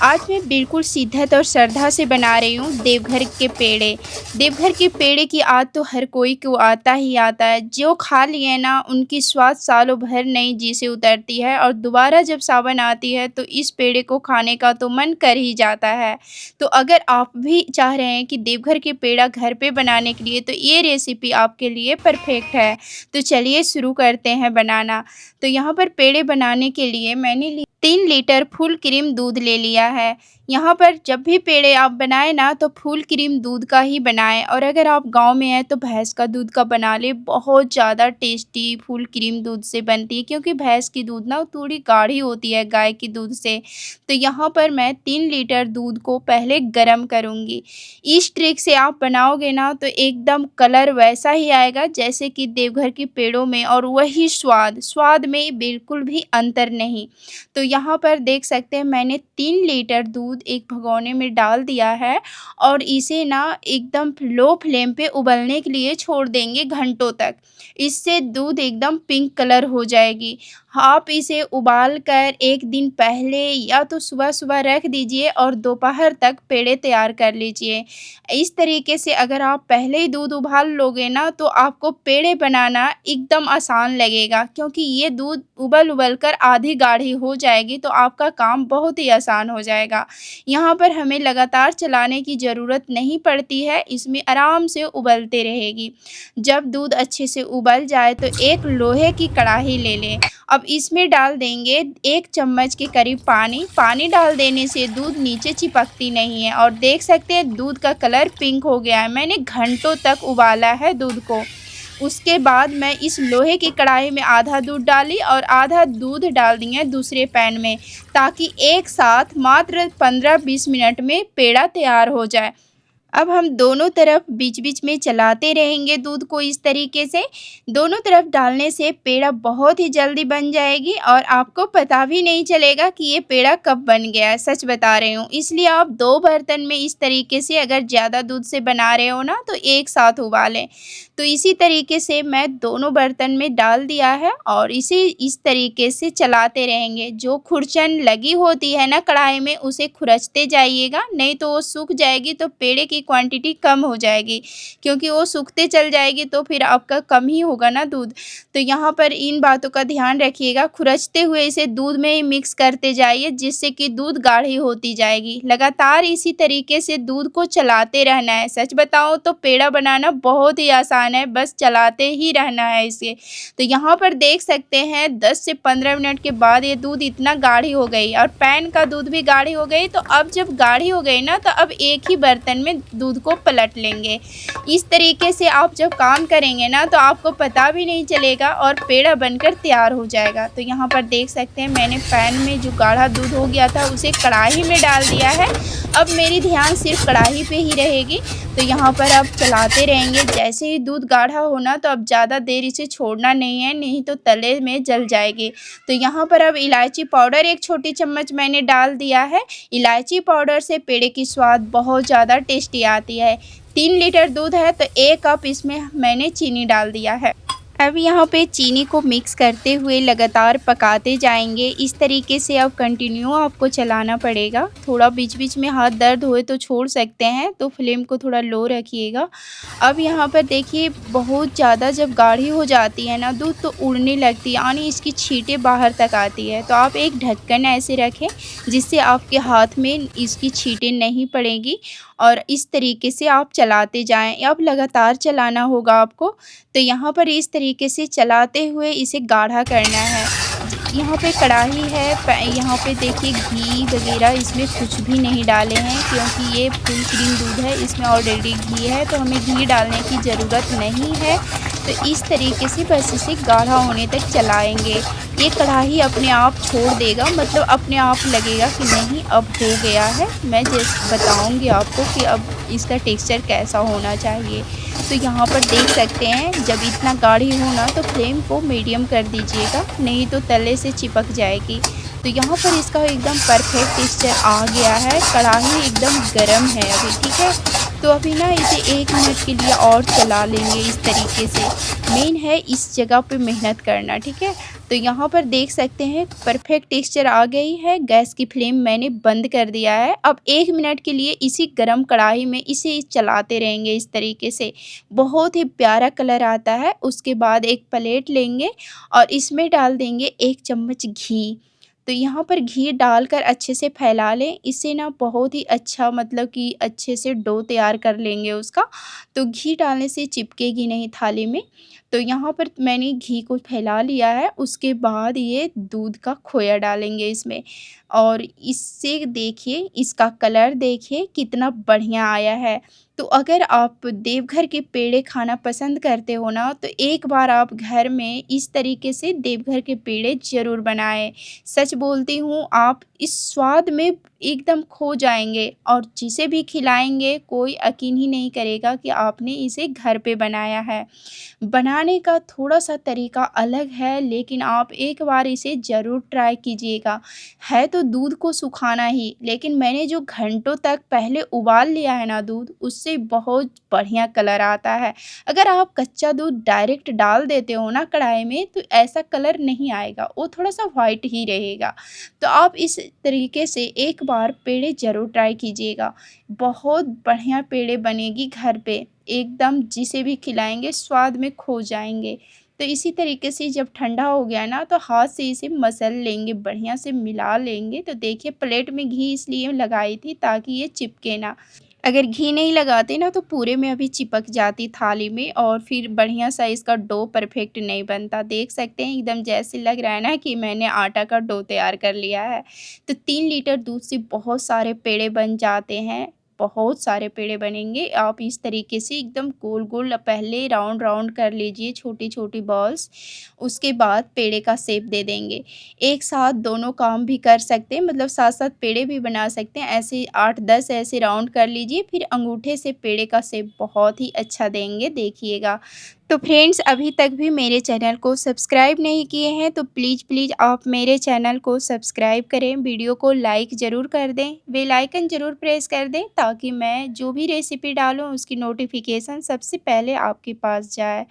आज मैं बिल्कुल शिद्दत और श्रद्धा से बना रही हूँ देवघर के पेड़े। देवघर के पेड़े की याद तो हर कोई को आता ही आता है। जो खा लिए ना उनकी स्वाद सालों भर नहीं जी से उतरती है और दोबारा जब सावन आती है तो इस पेड़े को खाने का तो मन कर ही जाता है। तो अगर आप भी चाह रहे हैं कि देवघर के पेड़ा घर पे बनाने के लिए तो ये रेसिपी आपके लिए परफेक्ट है। तो चलिए शुरू करते हैं बनाना। तो यहाँ पर पेड़े बनाने के लिए मैंने 3 लीटर फुल क्रीम दूध ले लिया है। यहाँ पर जब भी पेड़े आप बनाएँ ना तो फुल क्रीम दूध का ही बनाएँ और अगर आप गाँव में हैं तो भैंस का दूध का बना लें। बहुत ज़्यादा टेस्टी फुल क्रीम दूध से बनती है क्योंकि भैंस की दूध ना थोड़ी गाढ़ी होती है गाय की दूध से। तो यहाँ पर मैं 3 लीटर दूध को पहले गर्म करूँगी। इस ट्रिक से आप बनाओगे ना तो एकदम कलर वैसा ही आएगा जैसे कि देवघर के पेड़ों में और वही स्वाद में बिल्कुल भी अंतर नहीं। तो यहाँ पर देख सकते हैं मैंने 3 लीटर दूध एक भगोने में डाल दिया है और इसे ना एकदम लो फ्लेम पे उबलने के लिए छोड़ देंगे घंटों तक। इससे दूध एकदम पिंक कलर हो जाएगी। आप इसे उबाल कर 1 दिन पहले या तो सुबह-सुबह रख दीजिए और दोपहर तक पेड़े तैयार कर लीजिए। इस तरीके से अगर आप पहले ही दूध उबाल लोगे ना तो आपको पेड़े बनाना एकदम आसान लगेगा क्योंकि ये दूध उबल कर आधी गाढ़ी हो जाएगी तो आपका काम बहुत ही आसान हो जाएगा। यहाँ पर हमें लगातार चलाने की ज़रूरत नहीं पड़ती है, इसमें आराम से उबलते रहेगी। जब दूध अच्छे से उबल जाए तो एक लोहे की कढ़ाई ले लें। अब इसमें डाल देंगे 1 चम्मच के करीब पानी। पानी डाल देने से दूध नीचे चिपकती नहीं है और देख सकते हैं दूध का कलर पिंक हो गया है। मैंने घंटों तक उबाला है दूध को। उसके बाद मैं इस लोहे की कढ़ाई में आधा दूध डाली और आधा दूध डाल दिए दूसरे पैन में ताकि एक साथ मात्र 15-20 मिनट में पेड़ा तैयार हो जाए। अब हम दोनों तरफ बीच-बीच में चलाते रहेंगे दूध को इस तरीके से। दोनों तरफ डालने से पेड़ा बहुत ही जल्दी बन जाएगी और आपको पता भी नहीं चलेगा कि ये पेड़ा कब बन गया है, सच बता रही हूँ। इसलिए आप 2 बर्तन में इस तरीके से अगर ज़्यादा दूध से बना रहे हो ना तो एक साथ उबालें। तो इसी तरीके से मैं दोनों बर्तन में डाल दिया है और इसे इस तरीके से चलाते रहेंगे। जो खुरचन लगी होती है ना कढ़ाई में उसे खुरचते जाइएगा, नहीं तो वो सूख जाएगी तो पेड़े की क्वांटिटी कम हो जाएगी क्योंकि वो सूखते चल जाएगी तो फिर आपका कम ही होगा ना दूध। तो यहाँ पर इन बातों का ध्यान रखिएगा। खुरचते हुए इसे दूध में ही मिक्स करते जाइए जिससे कि दूध गाढ़ी होती जाएगी। लगातार इसी तरीके से दूध को चलाते रहना है। सच बताऊँ तो पेड़ा बनाना बहुत ही आसान है, बस चलाते ही रहना है इसे। तो यहाँ पर देख सकते हैं 10 से 15 मिनट के बाद ये दूध इतना गाढ़ी हो गई और पैन का दूध भी गाढ़ी हो गई। तो अब जब गाढ़ी हो गई ना तो अब एक ही बर्तन में दूध को पलट लेंगे। इस तरीके से आप जब काम करेंगे ना तो आपको पता भी नहीं चलेगा और पेड़ा बनकर तैयार हो जाएगा। तो यहाँ पर देख सकते हैं मैंने पैन में जो गाढ़ा दूध हो गया था उसे कढ़ाई में डाल दिया है। अब मेरी ध्यान सिर्फ कढ़ाई पे ही रहेगी। तो यहाँ पर अब चलाते रहेंगे। जैसे ही दूध गाढ़ा होना तो अब ज़्यादा देर इसे छोड़ना नहीं है, नहीं तो तले में जल जाएगी। तो यहाँ पर अब इलायची पाउडर 1 छोटी चम्मच मैंने डाल दिया है। इलायची पाउडर से पेड़े की स्वाद बहुत ज़्यादा टेस्टी आती है। 3 लीटर दूध है तो 1 कप इसमें मैंने चीनी डाल दिया है। अब यहाँ पे चीनी को मिक्स करते हुए लगातार पकाते जाएंगे। इस तरीके से अब कंटिन्यू आपको चलाना पड़ेगा। थोड़ा बीच-बीच में हाथ दर्द होए तो छोड़ सकते हैं, तो फ्लेम को थोड़ा लो रखिएगा। अब यहाँ पर देखिए बहुत ज़्यादा जब गाढ़ी हो जाती है ना दूध तो उड़ने लगती है, यानी इसकी छींटें बाहर तक आती है। तो आप एक ढक्कन ऐसे रखें जिससे आपके हाथ में इसकी छींटें नहीं पड़ेंगी और इस तरीके से आप चलाते जाएँ। अब लगातार चलाना होगा आपको। तो यहाँ पर इस तरीके से चलाते हुए इसे गाढ़ा करना है। यहाँ पे कढ़ाई है, यहाँ पे देखिए घी वगैरह इसमें कुछ भी नहीं डाले हैं क्योंकि ये फुल क्रीम दूध है, इसमें ऑलरेडी घी है तो हमें घी डालने की ज़रूरत नहीं है। तो इस तरीके से बस इसे गाढ़ा होने तक चलाएंगे। ये कढ़ाई अपने आप छोड़ देगा, मतलब अपने आप लगेगा कि नहीं अब हो गया है। मैं जैसे बताऊंगी आपको कि अब इसका टेक्सचर कैसा होना चाहिए। तो यहाँ पर देख सकते हैं जब इतना गाढ़ी हो ना तो फ्लेम को मीडियम कर दीजिएगा, नहीं तो तले से चिपक जाएगी। तो यहाँ पर इसका एकदम परफेक्ट टेक्सचर आ गया है। कढ़ाई एकदम गर्म है अभी, ठीक है। तो अभी ना इसे 1 मिनट के लिए और चला लेंगे इस तरीके से। मेन है इस जगह पे मेहनत करना, ठीक है। तो यहाँ पर देख सकते हैं परफेक्ट टेक्सचर आ गई है। गैस की फ्लेम मैंने बंद कर दिया है। अब 1 मिनट के लिए इसी गरम कढ़ाई में इसे चलाते रहेंगे इस तरीके से। बहुत ही प्यारा कलर आता है। उसके बाद एक प्लेट लेंगे और इसमें डाल देंगे 1 चम्मच घी। तो यहाँ पर घी डालकर अच्छे से फैला लें। इससे ना बहुत ही अच्छा मतलब कि अच्छे से डो तैयार कर लेंगे उसका। तो घी डालने से चिपकेगी नहीं थाली में। तो यहाँ पर मैंने घी को फैला लिया है। उसके बाद ये दूध का खोया डालेंगे इसमें और इससे देखिए इसका कलर देखिए कितना बढ़िया आया है। तो अगर आप देवघर के पेड़े खाना पसंद करते हो ना, तो एक बार आप घर में इस तरीके से देवघर के पेड़े ज़रूर बनाएं। सच बोलती हूँ, आप इस स्वाद में एकदम खो जाएंगे और जिसे भी खिलाएंगे कोई यकीन ही नहीं करेगा कि आपने इसे घर पे बनाया है। बनाने का थोड़ा सा तरीका अलग है, लेकिन आप एक बार इसे ज़रूर ट्राई कीजिएगा। है तो दूध को सुखाना ही, लेकिन मैंने जो घंटों तक पहले उबाल लिया है ना दूध, उससे बहुत बढ़िया कलर आता है। अगर आप कच्चा दूध डायरेक्ट डाल देते हो ना कढ़ाई में, तो ऐसा कलर नहीं आएगा, वो थोड़ा सा वाइट ही रहेगा। तो आप इस तरीके से एक बार पेड़े ज़रूर ट्राई कीजिएगा। बहुत बढ़िया पेड़े बनेगी घर पे, एकदम जिसे भी खिलाएंगे स्वाद में खो जाएंगे। तो इसी तरीके से जब ठंडा हो गया ना, तो हाथ से इसे मसल लेंगे, बढ़िया से मिला लेंगे। तो देखिए प्लेट में घी इसलिए लगाई थी ताकि ये चिपके ना। अगर घी नहीं लगाते ना, तो पूरे में अभी चिपक जाती थाली में और फिर बढ़िया सा इसका डो परफेक्ट नहीं बनता। देख सकते हैं एकदम जैसे लग रहा है ना कि मैंने आटा का डो तैयार कर लिया है। तो 3 लीटर दूध से बहुत सारे पेड़े बन जाते हैं। बहुत सारे पेड़े बनेंगे। आप इस तरीके से एकदम गोल गोल पहले राउंड राउंड कर लीजिए, छोटी छोटी बॉल्स। उसके बाद पेड़े का शेप दे देंगे। एक साथ दोनों काम भी कर सकते हैं, मतलब साथ साथ पेड़े भी बना सकते हैं। ऐसे 8-10 ऐसे राउंड कर लीजिए, फिर अंगूठे से पेड़े का शेप बहुत ही अच्छा देंगे, देखिएगा। तो फ्रेंड्स, अभी तक भी मेरे चैनल को सब्सक्राइब नहीं किए हैं तो प्लीज़ आप मेरे चैनल को सब्सक्राइब करें, वीडियो को लाइक ज़रूर कर दें, बेल आइकन ज़रूर प्रेस कर दें ताकि मैं जो भी रेसिपी डालूं उसकी नोटिफिकेशन सबसे पहले आपके पास जाए।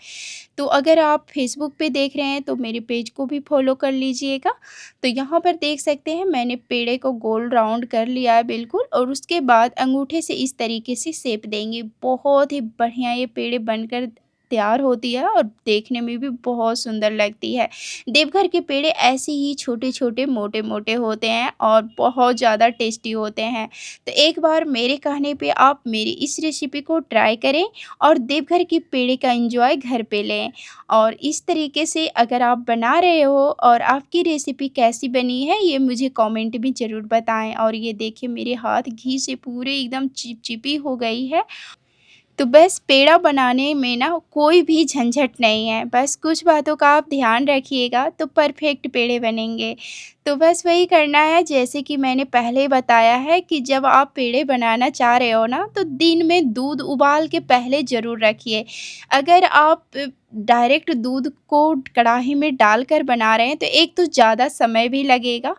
तो अगर आप फेसबुक पे देख रहे हैं तो मेरे पेज को भी फॉलो कर लीजिएगा। तो यहाँ पर देख सकते हैं मैंने पेड़े को गोल राउंड कर लिया है बिल्कुल, और उसके बाद अंगूठे से इस तरीके से शेप देंगे। बहुत ही बढ़िया ये पेड़े बनकर तैयार होती है और देखने में भी बहुत सुंदर लगती है। देवघर के पेड़े ऐसे ही छोटे-छोटे, मोटे-मोटे होते हैं और बहुत ज़्यादा टेस्टी होते हैं। तो एक बार मेरे कहने पे आप मेरी इस रेसिपी को ट्राई करें और देवघर के पेड़े का एंजॉय घर पे लें। और इस तरीके से अगर आप बना रहे हो और आपकी रेसिपी कैसी बनी है, ये मुझे कमेंट में ज़रूर बताएँ। और ये देखिए मेरे हाथ घी से पूरे एकदम चिपचिपी हो गई है। तो बस पेड़ा बनाने में ना कोई भी झंझट नहीं है, बस कुछ बातों का आप ध्यान रखिएगा तो परफेक्ट पेड़े बनेंगे। तो बस वही करना है, जैसे कि मैंने पहले बताया है कि जब आप पेड़े बनाना चाह रहे हो ना, तो दिन में दूध उबाल के पहले ज़रूर रखिए। अगर आप डायरेक्ट दूध को कढ़ाई में डालकर बना रहे हैं तो एक तो ज़्यादा समय भी लगेगा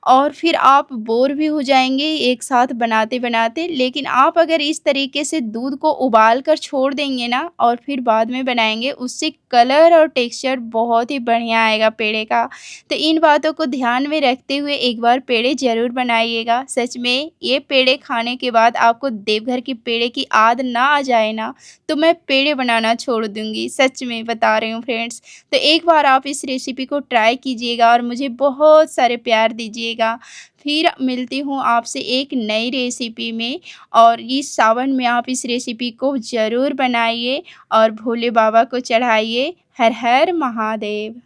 और फिर आप बोर भी हो जाएँगे एक साथ बनाते-बनाते। लेकिन आप अगर इस तरीके से दूध को उबाल कर छोड़ देंगे ना और फिर बाद में बनाएँगे, उससे कलर और टेक्सचर बहुत ही बढ़िया आएगा पेड़े का। तो इन बातों को ध्यान में रखते हुए एक बार पेड़े ज़रूर बनाइएगा। सच में ये पेड़े खाने के बाद आपको देवघर के पेड़े की याद ना आ जाए ना, तो मैं पेड़े बनाना छोड़ दूँगी। सच में बता रही हूँ फ्रेंड्स। तो एक बार आप इस रेसिपी को ट्राई कीजिएगा और मुझे बहुत सारे प्यार दीजिएगा। फिर मिलती हूँ आपसे एक नई रेसिपी में, और इस सावन में आप इस रेसिपी को ज़रूर बनाइए और भोले बाबा को चढ़ाइए। हर हर महादेव।